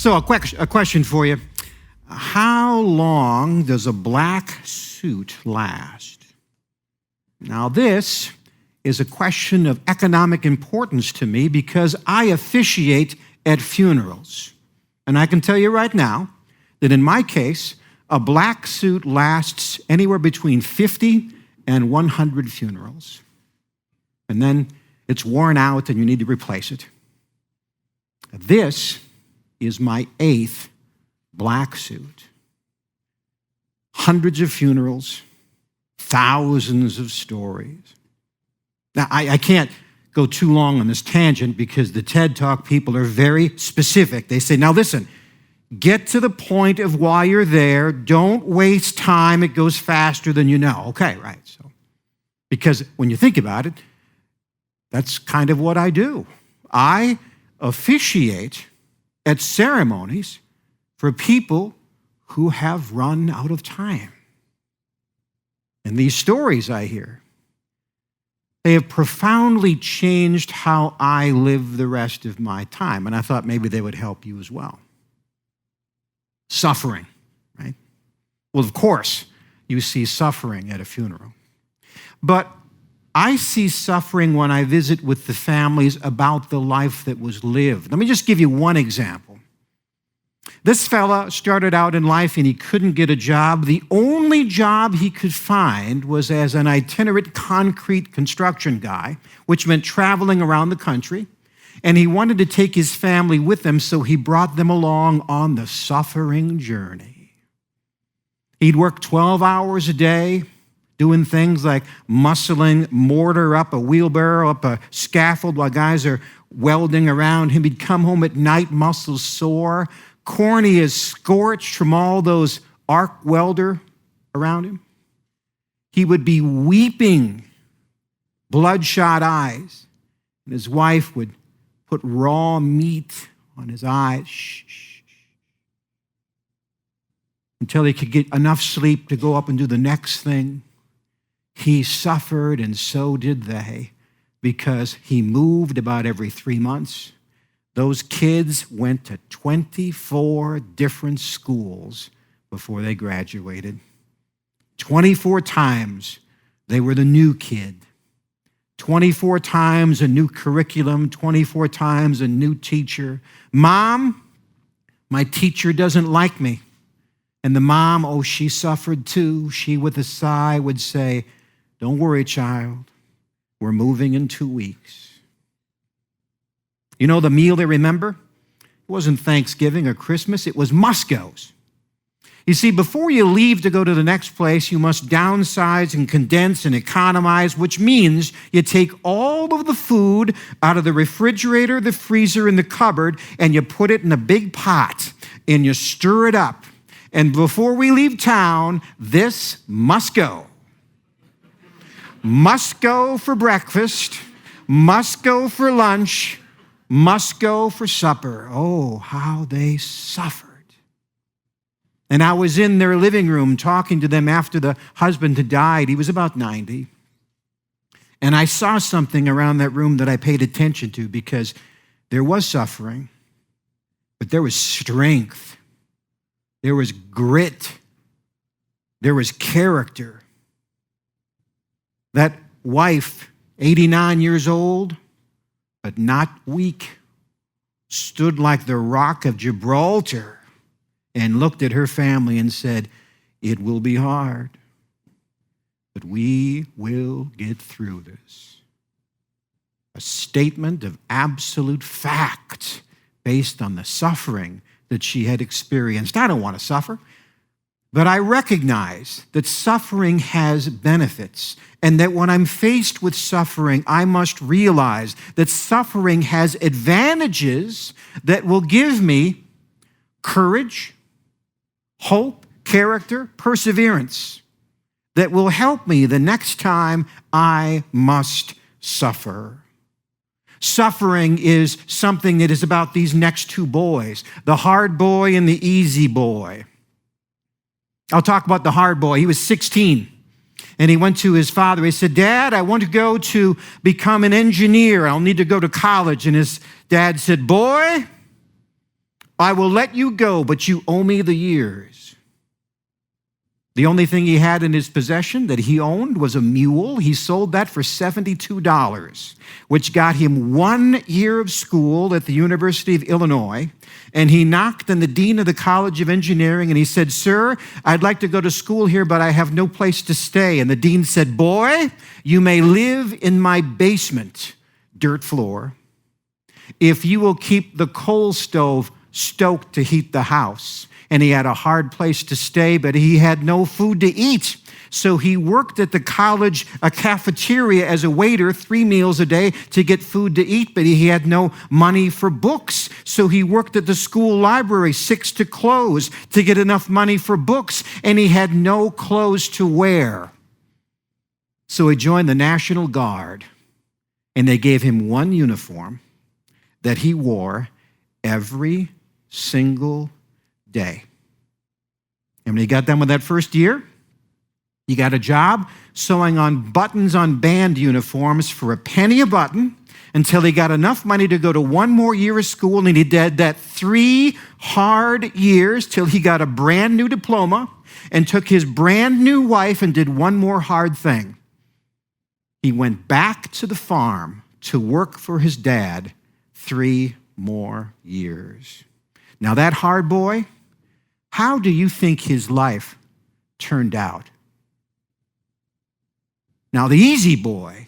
So a question for you. How long does a black suit last? Now this is a question of economic importance to me because I officiate at funerals. And I can tell you right now that in my case, a black suit lasts anywhere between 50 and 100 funerals. And then it's worn out and you need to replace it. This is my 8th black suit. Hundreds of funerals, thousands of stories. Now, I can't go too long on this tangent because the TED Talk people are very specific. They say, now listen, get to the point of why you're there. Don't waste time. It goes faster than you know. Okay, right. So, because when you think about it, that's kind of what I do. I officiate at ceremonies for people who have run out of time. And these stories I hear, they have profoundly changed how I live the rest of my time. And I thought maybe they would help you as well. Suffering, right? Well, of course, you see suffering at a funeral. But I see suffering when I visit with the families about the life that was lived. Let me just give you one example. This fella started out in life and he couldn't get a job. The only job he could find was as an itinerant concrete construction guy, which meant traveling around the country. And he wanted to take his family with him, so he brought them along on the suffering journey. He'd work 12 hours a day, doing things like muscling mortar up a wheelbarrow, up a scaffold while guys are welding around him. He'd come home at night, muscles sore, corneas scorched from all those arc welder around him. He would be weeping, bloodshot eyes, and his wife would put raw meat on his eyes until he could get enough sleep to go up and do the next thing. He suffered, and so did they, because he moved about every 3 months. Those kids went to 24 different schools before they graduated. 24 times they were the new kid. 24 times a new curriculum, 24 times a new teacher. Mom, my teacher doesn't like me. And the mom, oh, she suffered too. She, with a sigh, would say, don't worry, child. We're moving in 2 weeks. You know the meal they remember? It wasn't Thanksgiving or Christmas. It was Musco's. You see, before you leave to go to the next place, you must downsize and condense and economize, which means you take all of the food out of the refrigerator, the freezer, and the cupboard, and you put it in a big pot, and you stir it up. And before we leave town, this must go. Must go for breakfast, must go for lunch, must go for supper. Oh, how they suffered. And I was in their living room talking to them after the husband had died. He was about 90. And I saw something around that room that I paid attention to because there was suffering, but there was strength. There was grit. There was character. That wife, 89 years old, but not weak, stood like the rock of Gibraltar and looked at her family and said, it will be hard, but we will get through this. A statement of absolute fact based on the suffering that she had experienced. I don't want to suffer, but I recognize that suffering has benefits, and that when I'm faced with suffering, I must realize that suffering has advantages that will give me courage, hope, character, perseverance, that will help me the next time I must suffer. Suffering is something that is about these next two boys, the hard boy and the easy boy. I'll talk about the hard boy. He was 16, and he went to his father. He said, Dad, I want to go to become an engineer. I'll need to go to college. And his dad said, boy, I will let you go, but you owe me the years. The only thing he had in his possession that he owned was a mule. He sold that for $72, which got him 1 year of school at the University of Illinois. And he knocked on the dean of the College of Engineering and he said, "Sir, I'd like to go to school here, but I have no place to stay." And the dean said, "Boy, you may live in my basement, dirt floor, if you will keep the coal stove stoked to heat the house." And he had a hard place to stay, but he had no food to eat. So he worked at the college cafeteria as a waiter 3 meals a day to get food to eat, but he had no money for books. So he worked at the school library 6 to close to get enough money for books, and he had no clothes to wear. So he joined the National Guard, and they gave him one uniform that he wore every single day. And when he got done with that first year, he got a job sewing on buttons on band uniforms for a penny a button until he got enough money to go to 1 more year of school, and he did that 3 hard years till he got a brand new diploma and took his brand new wife and did 1 more hard thing. He went back to the farm to work for his dad 3 more years. Now that hard boy, how do you think his life turned out? Now the easy boy,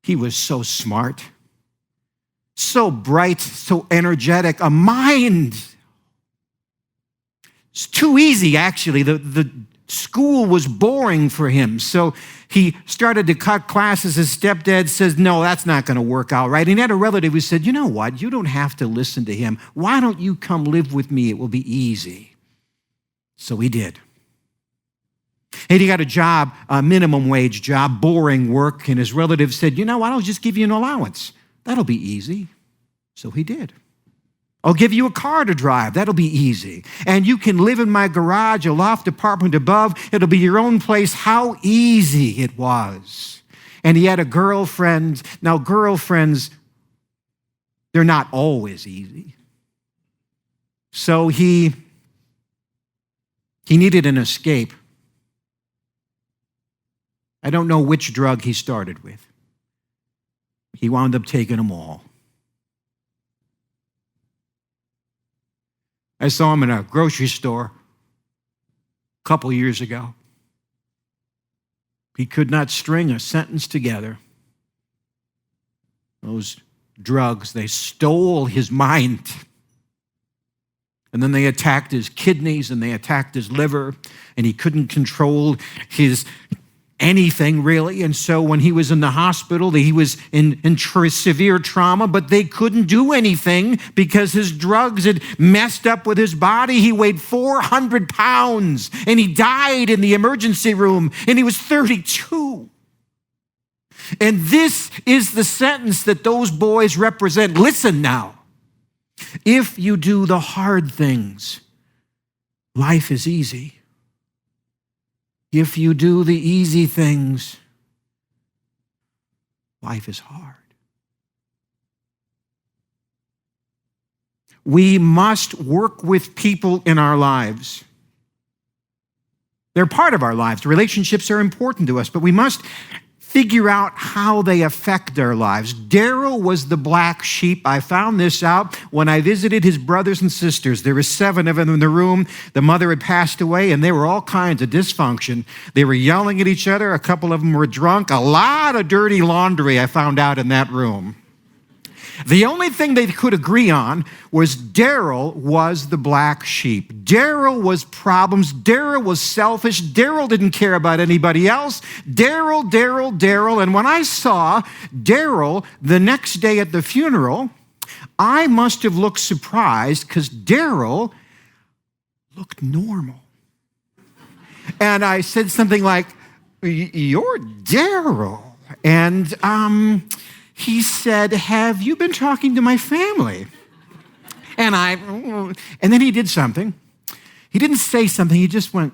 he was so smart, so bright, so energetic, a mind. It's too easy, actually. The school was boring for him, so he started to cut classes. His stepdad says, "No, that's not going to work out right." And he had a relative who said, "You know what? You don't have to listen to him. Why don't you come live with me? It will be easy." So he did. And he got a job, a minimum wage job, boring work, and his relative said, "You know what? I'll just give you an allowance. That'll be easy." So he did. "I'll give you a car to drive. That'll be easy. And you can live in my garage, a loft apartment above. It'll be your own place." How easy it was. And he had a girlfriend. Now, girlfriends, they're not always easy. So he needed an escape. I don't know which drug he started with. He wound up taking them all. I saw him in a grocery store a couple years ago. He could not string a sentence together. Those drugs, they stole his mind. And then they attacked his kidneys and they attacked his liver, and he couldn't control his anything really. And so when he was in the hospital, he was in severe trauma, but they couldn't do anything because his drugs had messed up with his body. He weighed 400 pounds and he died in the emergency room, and he was 32. And this is the sentence that those boys represent. Listen now. If you do the hard things, life is easy. If you do the easy things, life is hard. We must work with people in our lives. They're part of our lives. Relationships are important to us, but we must figure out how they affect our lives. Daryl was the black sheep. I found this out when I visited his brothers and sisters. There were 7 of them in the room. The mother had passed away, and there were all kinds of dysfunction. They were yelling at each other. A couple of them were drunk. A lot of dirty laundry I found out in that room. The only thing they could agree on was Daryl was the black sheep. Daryl was problems. Daryl was selfish. Daryl didn't care about anybody else. Daryl. And when I saw Daryl the next day at the funeral, I must have looked surprised because Daryl looked normal. And I said something like, "You're Daryl." And he said, "Have you been talking to my family?" And then he did something. He didn't say something. He just went.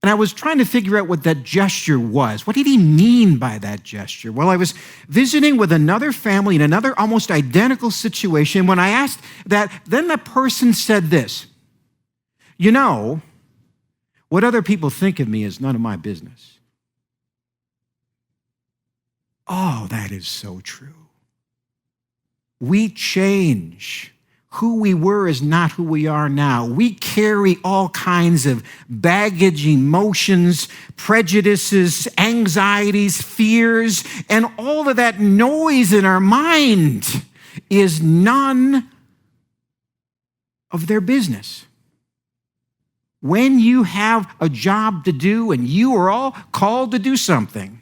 And I was trying to figure out what that gesture was. What did he mean by that gesture? Well, I was visiting with another family in another almost identical situation. When I asked that, then the person said this, you know, what other people think of me is none of my business. Oh, that is so true. We change. Who we were is not who we are now. We carry all kinds of baggage, emotions, prejudices, anxieties, fears, and all of that noise in our mind is none of their business. When you have a job to do and you are all called to do something,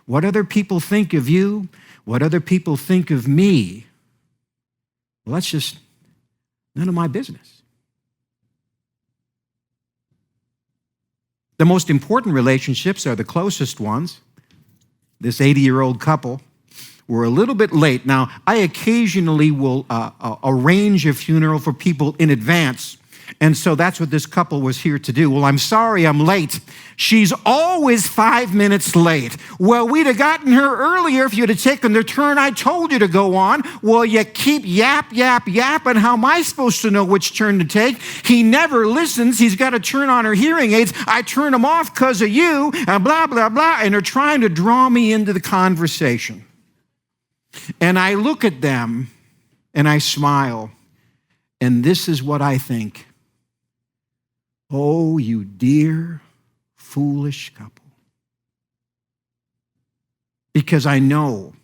what other people think of you, what other people think of me, well, that's just none of my business. The most important relationships are the closest ones. This 80-year-old couple were a little bit late. Now, I occasionally will arrange a funeral for people in advance. And so that's what this couple was here to do. Well, I'm sorry I'm late. She's always 5 minutes late. Well, we'd have gotten her earlier if you'd have taken the turn I told you to go on. Well, you keep yapping. How am I supposed to know which turn to take? He never listens. He's got to turn on her hearing aids. I turn them off because of you, and blah, blah, blah. And they're trying to draw me into the conversation. And I look at them, and I smile. And this is what I think. Oh, you dear, foolish couple. Because I know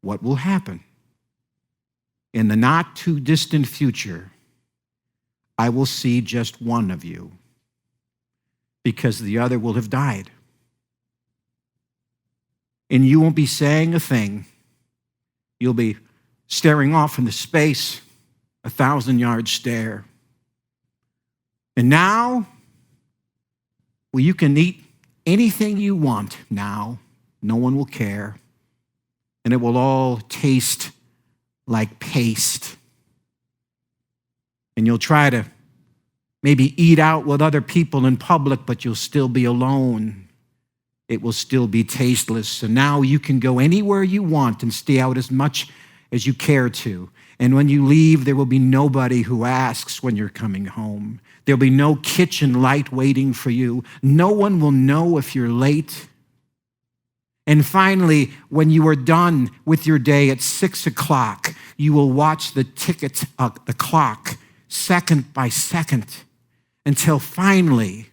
what will happen. In the not too distant future, I will see just one of you because the other will have died. And you won't be saying a thing. You'll be staring off into space, 1,000-yard stare. And now, well, you can eat anything you want now. No one will care. And it will all taste like paste. And you'll try to maybe eat out with other people in public, but you'll still be alone. It will still be tasteless. And now you can go anywhere you want and stay out as much as you care to. And when you leave, there will be nobody who asks when you're coming home. There'll be no kitchen light waiting for you. No one will know if you're late. And finally, when you are done with your day at 6 o'clock, you will watch the clock, second by second, until finally,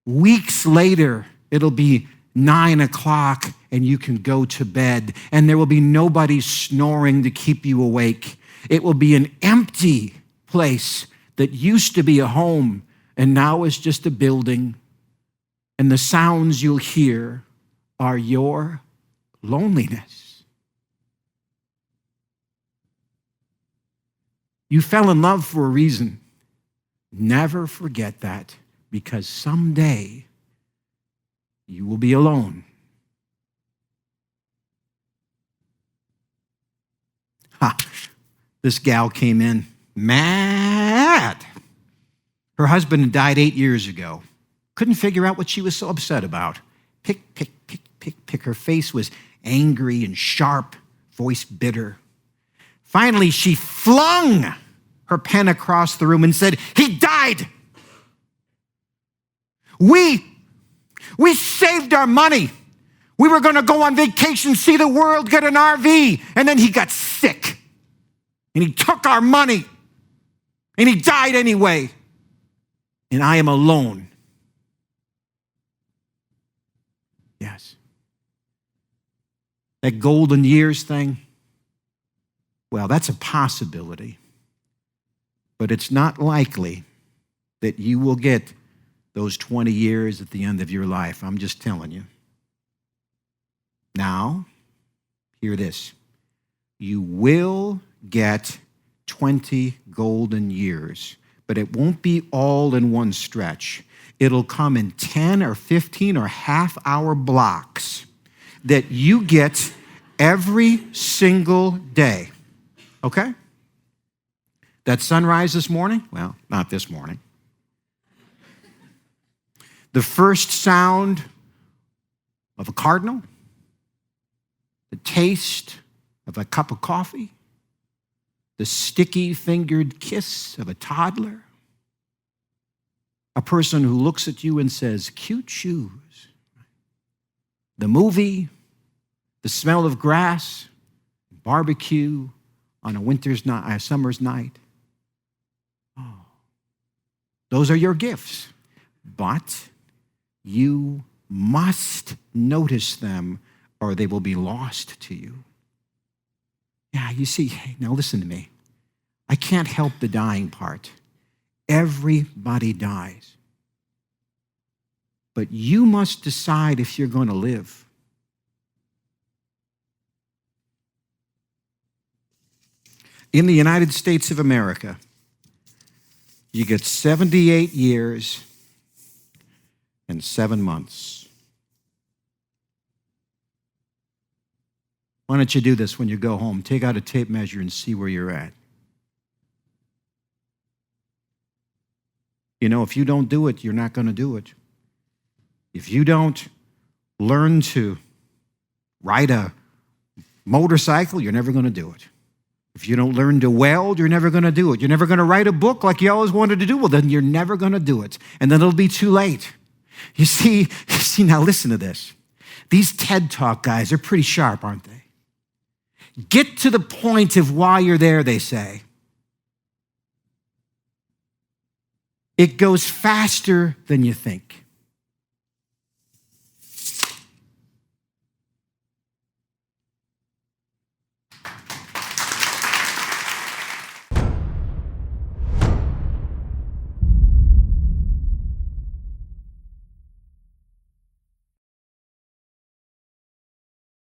weeks later, it'll be 9 o'clock and you can go to bed. And there will be nobody snoring to keep you awake. It will be an empty place that used to be a home and now is just a building. And the sounds you'll hear are your loneliness. You fell in love for a reason. Never forget that, because someday you will be alone. This gal came in mad. Her husband had died 8 years ago. Couldn't figure out what she was so upset about. Pick. Her face was angry and sharp, voice bitter. Finally, she flung her pen across the room and said, "He died. We saved our money. We were going to go on vacation, see the world, get an RV, and then he got sick. And he took our money. And he died anyway. And I am alone." Yes. That golden years thing, well, that's a possibility. But it's not likely that you will get those 20 years at the end of your life. I'm just telling you. Now, hear this. You will get 20 golden years, but it won't be all in one stretch. It'll come in 10 or 15 or half-hour blocks that you get every single day. Okay? That sunrise this morning? Well, not this morning. the first sound of a cardinal, the taste of a cup of coffee, the sticky-fingered kiss of a toddler, a person who looks at you and says, cute shoes, the movie, the smell of grass, barbecue on a summer's night. Oh, those are your gifts, but you must notice them or they will be lost to you. Yeah, you see, now listen to me. I can't help the dying part. Everybody dies. But you must decide if you're going to live. In the United States of America, you get 78 years and 7 months. Why don't you do this when you go home? Take out a tape measure and see where you're at. You know, if you don't do it, you're not going to do it. If you don't learn to ride a motorcycle, you're never going to do it. If you don't learn to weld, you're never going to do it. You're never going to write a book like you always wanted to do. Well, then you're never going to do it. And then it'll be too late. You see, now listen to this. These TED Talk guys are pretty sharp, aren't they? Get to the point of why you're there, they say. It goes faster than you think.